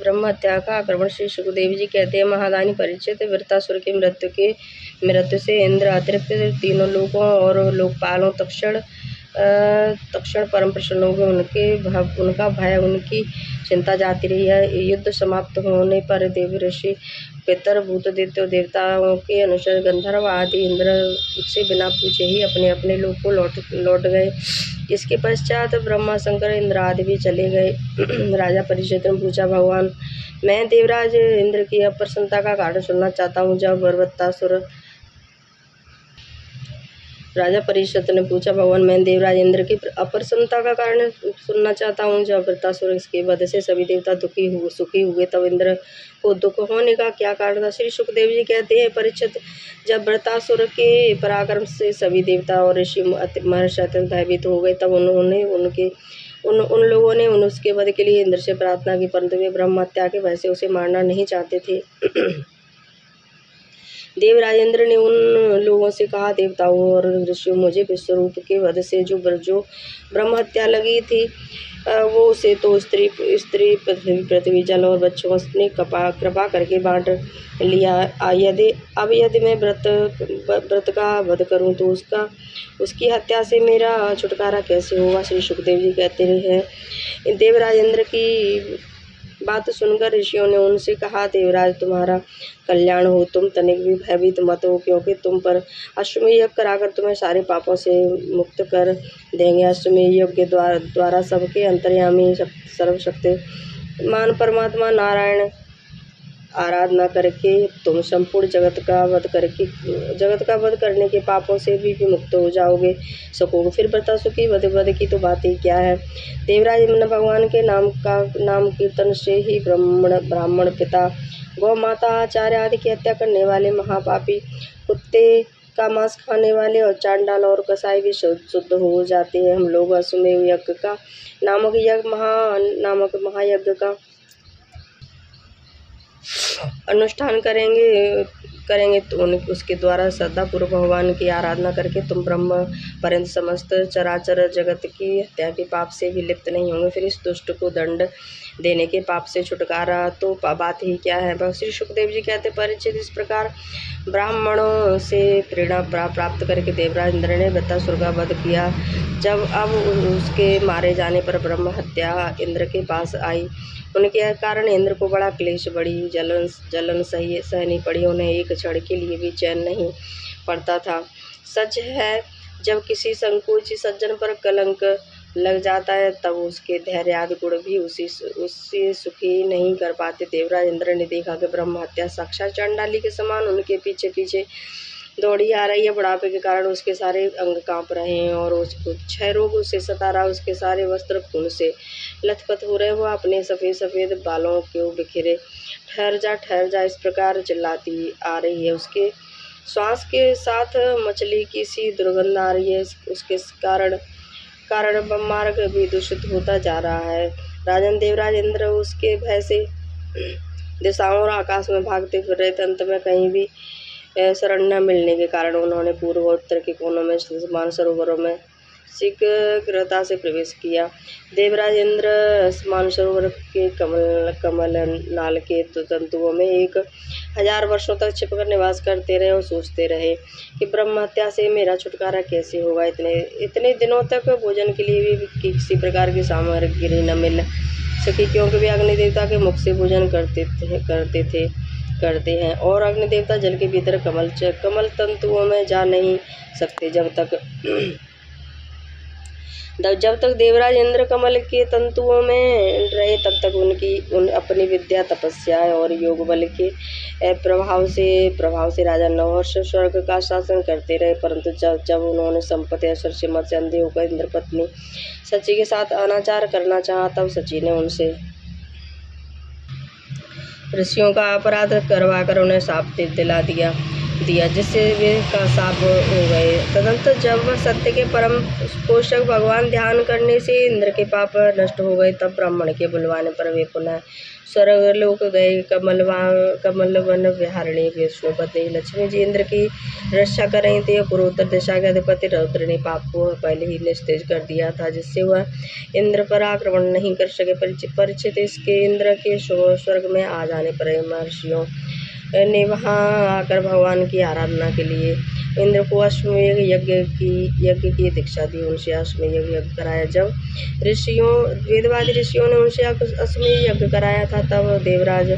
ब्रह्म हत्या का आक्रमण। श्री सुखदेव जी कहते हैं, महादानी परीक्षित, वृत्रासुर की मृत्यु से इंद्र अतिरिक्त तीनों लोगों और लोकपालों तक्षण परम प्रसन्न हो गए। उनका भय, उनकी चिंता जाती रही है। युद्ध समाप्त होने पर देव ऋषि, पितर, भूत, दैत्य देवताओं के अनुसार गंधर्व आदि इंद्र से बिना पूछे ही अपने अपने लोक को लौट गए। इसके पश्चात ब्रह्मा, शंकर, इंद्र आदि भी चले गए। राजा परीक्षित ने पूछा, भगवान, मैं देवराज इंद्र की अप्रसन्नता का कारण सुनना चाहता हूँ। जब वृत्रासुर राजा परीक्षित ने पूछा, भगवान, मैं देवराज इंद्र की अप्रसन्नता का कारण सुनना चाहता हूँ। जब वृत्रासुर के वध से सभी देवता सुखी हुए, तब इंद्र को दुख होने का क्या कारण था? श्री सुखदेव जी कहते हैं, परीक्षित, जब वृत्रासुर के पराक्रम से सभी देवता और ऋषि महर्षि अत्यंत भयभीत हो गए, तब उन लोगों ने उसके वध के लिए इंद्र से प्रार्थना की, परंतु वे ब्रह्म हत्या के भय से उसे मारना नहीं चाहते थे। देवराज इंद्र ने उन लोगों से कहा, देवताओं और ऋषियों, मुझे विश्वरूप के वध से जो ब्रह्म हत्या लगी थी, वो उसे तो स्त्री, पृथ्वी, जल और बच्चों ने कृपा करके बांट लिया। यदि मैं व्रत का वध करूं, तो उसकी हत्या से मेरा छुटकारा कैसे होगा? श्री सुखदेव जी कहते हैं, देवराज इंद्र की बात सुनकर ऋषियों ने उनसे कहा, देवराज, तुम्हारा कल्याण हो, तुम तनिक भी भयभीत मत हो, क्योंकि तुम पर अश्वमेध यज्ञ कराकर तुम्हें सारे पापों से मुक्त कर देंगे। अश्वमेध यज्ञ के द्वारा सबके अंतर्यामी सर्वशक्तिमान परमात्मा नारायण आराधना करके तुम संपूर्ण जगत का वध करने के पापों से भी मुक्त हो सकोगे। फिर वृत्रासुर की वध की तो बात ही क्या है। देवराज, भगवान के नाम कीर्तन से ही ब्राह्मण पिता, गौ माता, आचार्य आदि की हत्या करने वाले महापापी, कुत्ते का मांस खाने वाले और चांडाल और कसाई भी शुद्ध हो जाते हैं। हम लोग अश्वमेध यज्ञ का नामक महायज्ञ का अनुष्ठान करेंगे तो उसके द्वारा श्रद्धापूर्वक भगवान की आराधना करके तुम ब्रह्म पर्यंत समस्त चराचर जगत की हत्या के पाप से भी लिप्त नहीं होंगे। फिर इस दुष्ट को दंड देने के पाप से छुटकारा तो बात ही क्या है। श्री सुखदेव जी कहते, परीक्षित, इस प्रकार ब्राह्मणों से प्रेरणा प्राप्त करके देवराज इंद्र ने वृत्रासुर का वध किया। जब अब उसके मारे जाने पर ब्रह्म हत्या इंद्र के पास आई, उनके कारण इंद्र को बड़ा क्लेश, बड़ी जलन सहनी पड़ी। उन्हें एक क्षण के लिए भी चैन नहीं पड़ता था। सच है, जब किसी संकोची सज्जन पर कलंक लग जाता है, तब उसके धैर्य आदि गुण भी उससे सुखी नहीं कर पाते। देवराज इंद्र ने देखा कि ब्रह्म हत्या साक्षात चांडाली के समान उनके पीछे पीछे दौड़ी आ रही है। बुढ़ापे के कारण उसके सारे अंग कांप रहे हैं और उसको क्षय रोग उसे सता रहा। उसके सारे वस्त्र खून से लथपथ हो रहे। वो अपने सफ़ेद बालों को बिखेरे ठहर जा इस प्रकार चिल्लाती आ रही है। उसके श्वास के साथ मछली की सी दुर्गंध आ रही है। उसके कारण मार्ग भी दूषित होता जा रहा है। राजन, देवराज इंद्र उसके भय से दिशाओं और आकाश में भागते फिर रहे थे। अंत में कहीं भी शरण न मिलने के कारण उन्होंने पूर्व और उत्तर के कोनों में मानसरोवरों में शीघ्रता से प्रवेश किया। देवराज इंद्र मानसरोवर के कमल नाल के तंतुओं में 1000 वर्षों तक छिपकर निवास करते रहे और सोचते रहे कि ब्रह्म हत्या से मेरा छुटकारा कैसे होगा। इतने दिनों तक भोजन के लिए भी किसी प्रकार की सामग्री न मिल सकी, क्योंकि वे अग्नि देवता के मुख से भोजन करते हैं और अग्नि देवता जल के भीतर कमल तंतुओं में जा नहीं सकते। जब तक देवराज इंद्र कमल के तंतुओं में रहे, तब तक अपनी विद्या, तपस्या और योग बल के प्रभाव से राजा नववर्ष स्वर्ग का शासन करते रहे। परंतु जब उन्होंने संपत्ति, ऐश्वर्य से मत से अंधे होकर इंद्र पत्नी सची के साथ अनाचार करना चाहा, तब सची ने उनसे ऋषियों का अपराध करवाकर उन्हें शाप दिला दिया। दिया, जिससे वे का साफ हो गए। तदनंतर जब वह सत्य के परम पोषक भगवान ध्यान करने से इंद्र के पाप नष्ट हो गए, तब ब्राह्मण के बुलवाने पर वे पुनः स्वर्ग लोक गए। कमलवन विहारिणी विष्णुपति लक्ष्मी जी इंद्र की रक्षा कर रही थी। पूर्वोत्तर दिशा के अधिपति रुद्र ने पाप को पहले ही निस्तेज कर दिया था, जिससे वह इंद्र पर आक्रमण नहीं कर सके। परिचित इसके इंद्र के स्वर्ग में आ जाने पर महर्षियों ने वहां आकर भगवान की आराधना के लिए इंद्र को अश्वमेध यज्ञ की दीक्षा दी। उनसे अश्वमेध यज्ञ कराया। जब वेदवादी ऋषियों ने उनसे अश्वमेध यज्ञ कराया था, तब देवराज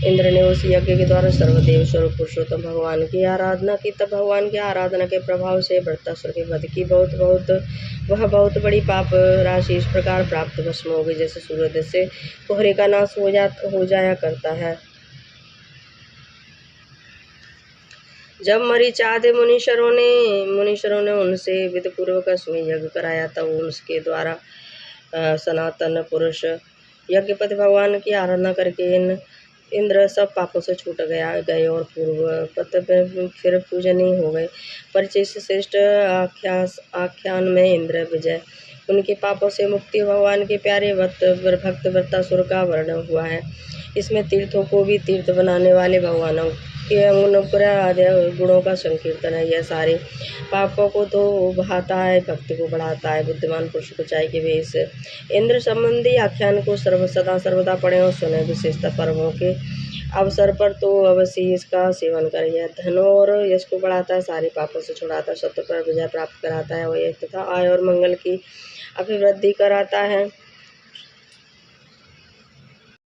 इंद्र ने उस यज्ञ के द्वारा सर्वदेव स्वरूप पुरुषोत्तम भगवान की आराधना की। तब भगवान की आराधना के प्रभाव से वृत्तासुर के वध की वह बहुत बड़ी पाप राशि इस प्रकार प्राप्त भस्म हो गई, जैसे सूर्योदय से कोहरे का नाश हो जाया करता है। जब मरीचादि मुनीश्वरों ने उनसे विधिपूर्वक अश्वमेध यज्ञ कराया, तब उसके द्वारा सनातन पुरुष यज्ञपति भगवान की आराधना करके इंद्र सब पापों से छूट गए और पूर्व फिर पूजनीय हो गए। परिचय से श्रेष्ठ आख्यान में इंद्र विजय, उनके पापों से मुक्ति, भगवान के प्यारे भक्त वृत्तासुर का वर्णन हुआ है। इसमें तीर्थों को भी तीर्थ बनाने वाले भगवानों के अनुग्रह आदि गुणों का संकीर्तन है। यह सारे पापों को तो बहाता है, भक्ति को बढ़ाता है। बुद्धिमान पुरुष को चाहिए कि वे इस इंद्र संबंधी आख्यान को सदा सर्वदा पढ़ें और सुने। विशेषतः पर्वों के अवसर पर तो अवश्य इसका सेवन करें। यह धन और यश को बढ़ाता है, सारे पापों से छुड़ाता है, शत्रु पर विजय प्राप्त कराता है और तथा आय और मंगल की अभिवृद्धि कराता है।